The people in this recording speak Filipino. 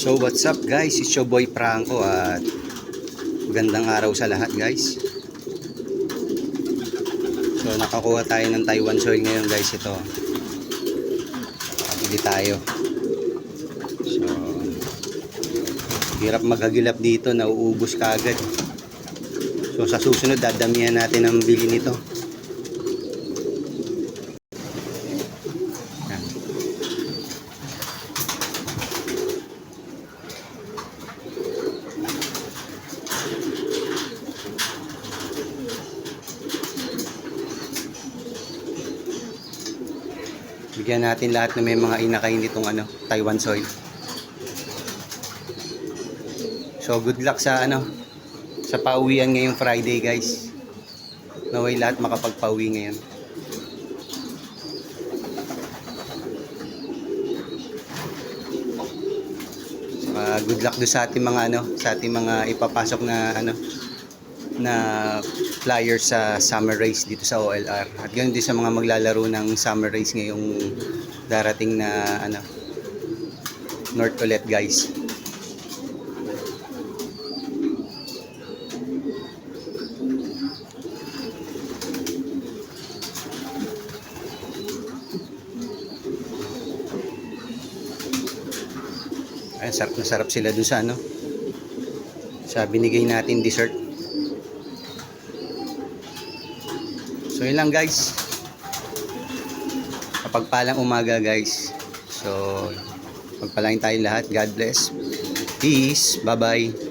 So what's up guys, it's your boy Franco at magandang araw sa lahat guys. So nakakuha tayo ng Taiwan soil ngayon guys. Ito, nakabili tayo. So hirap maghagilap dito, nauubos kaagad. So sa susunod dadamihan natin ang bili nito. Bigyan natin lahat na may mga inakain nitong Taiwan soil. So good luck sa sa pauwian ngayong Friday guys. Naway lahat makapagpauwi ngayon. So, good luck do sa ating mga sa ating mga ipapasok na na flyers sa summer race dito sa OLR, at ganoon din sa mga maglalaro ng summer race ngayong darating na North ulit guys. Ay, sarap na sarap sila doon sa binigay natin dessert. So yun lang guys. Kapagpalang umaga guys. So pagpalain tayo lahat. God bless. Peace. Bye bye.